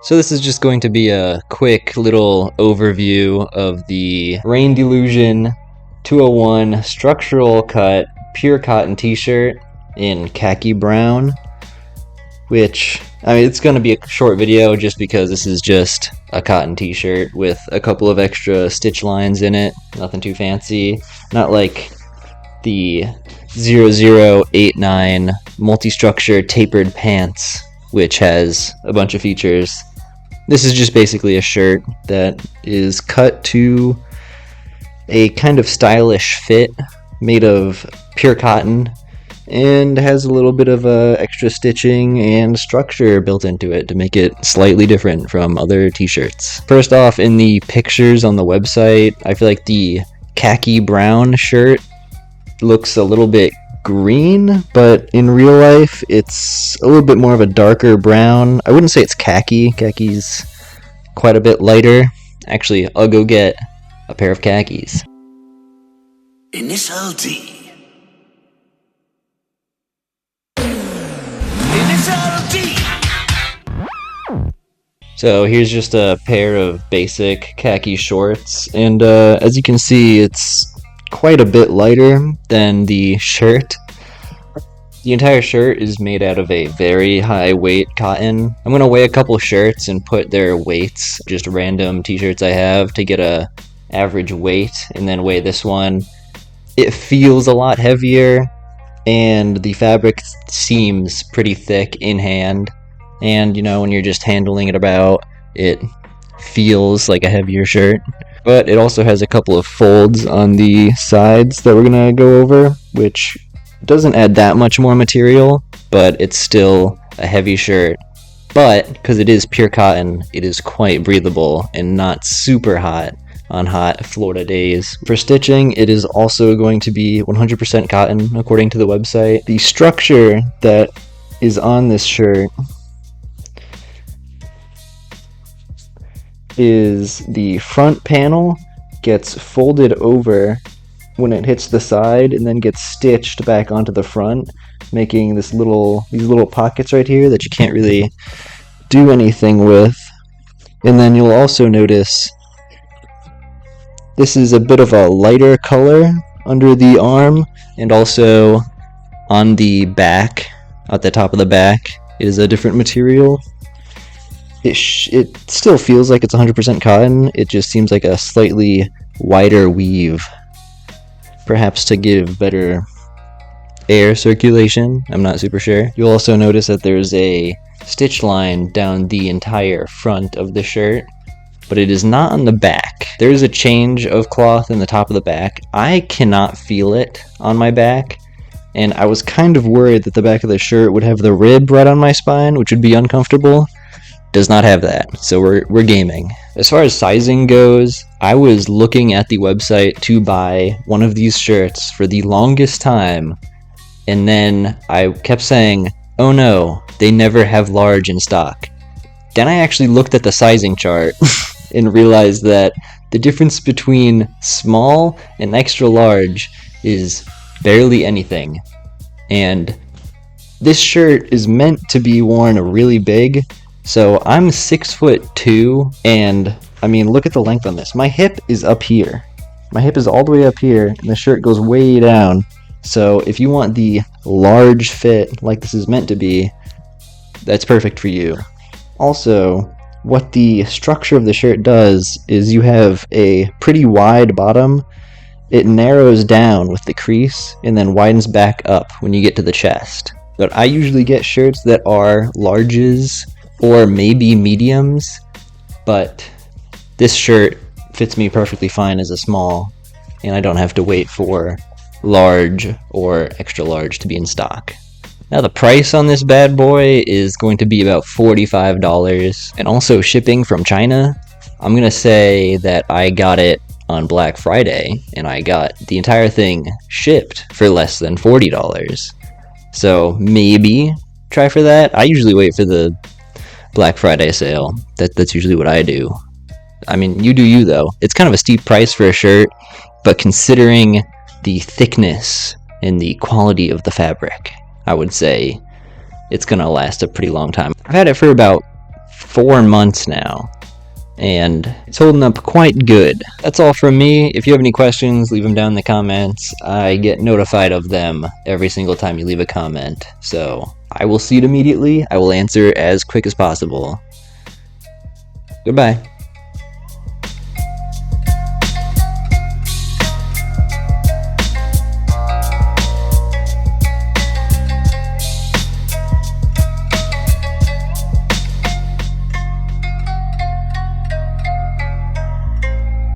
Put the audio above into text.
So this is just going to be a quick little overview of the Reindee Lusion 201 structural cut pure cotton t-shirt in khaki brown, which, I mean, it's going to be a short video just because this is just a cotton t-shirt with a couple of extra stitch lines in it, nothing too fancy, not like the 0089 Multi Structure Tapered Pants, which has a bunch of features. This is just basically a shirt that is cut to a kind of stylish fit made of pure cotton and has a little bit of extra stitching and structure built into it to make it slightly different from other t-shirts. First off, in the pictures on the website, I feel like the khaki brown shirt looks a little bit green, but in real life it's a little bit more of a darker brown. I wouldn't say it's khaki. Khaki's quite a bit lighter. Actually, I'll go get a pair of khakis. Initial D. Initial D. So here's just a pair of basic khaki shorts, and as you can see, it's quite a bit lighter than the shirt. The entire shirt is made out of a very high weight cotton. I'm gonna weigh a couple shirts and put their weights, just random t-shirts I have, to get a average weight, and then weigh this one. It feels a lot heavier, and the fabric seems pretty thick in hand, and you know, when you're just handling it about, it feels like a heavier shirt. But it also has a couple of folds on the sides that we're gonna go over, which doesn't add that much more material, but it's still a heavy shirt. But because it is pure cotton, it is quite breathable and not super hot on hot Florida days. For stitching, it is also going to be 100% cotton, according to the website. The structure that is on this shirt is the front panel gets folded over when it hits the side and then gets stitched back onto the front, making these little pockets right here that you can't really do anything with. And then you'll also notice this is a bit of a lighter color under the arm, and also on the back, at the top of the back, is a different material. It still feels like it's 100% cotton, it just seems like a slightly wider weave. Perhaps to give better air circulation, I'm not super sure. You'll also notice that there's a stitch line down the entire front of the shirt, but it is not on the back. There's a change of cloth in the top of the back. I cannot feel it on my back, and I was kind of worried that the back of the shirt would have the rib right on my spine, which would be uncomfortable. Does not have that, so we're gaming. As far as sizing goes, I was looking at the website to buy one of these shirts for the longest time, and then I kept saying, oh no, they never have large in stock. Then I actually looked at the sizing chart and realized that the difference between small and extra large is barely anything. And this shirt is meant to be worn really big. So I'm 6'2", and I mean, look at the length on this. My hip is up here. My hip is all the way up here, and the shirt goes way down. So if you want the large fit like this is meant to be, that's perfect for you. Also, what the structure of the shirt does is you have a pretty wide bottom. It narrows down with the crease and then widens back up when you get to the chest. But I usually get shirts that are larges or maybe mediums, but this shirt fits me perfectly fine as a small, and I don't have to wait for large or extra large to be in stock. Now the price on this bad boy is going to be about $45, and also shipping from China. I'm gonna say that I got it on Black Friday, and I got the entire thing shipped for less than $40. So maybe try for that. I usually wait for the Black Friday sale. That's usually what I do. I mean, you do you though. It's kind of a steep price for a shirt, but considering the thickness and the quality of the fabric, I would say it's gonna last a pretty long time. I've had it for about 4 months now, and it's holding up quite good. That's all from me. If you have any questions, leave them down in the comments. I get notified of them every single time you leave a comment, so I will see it immediately. I will answer as quick as possible. Goodbye.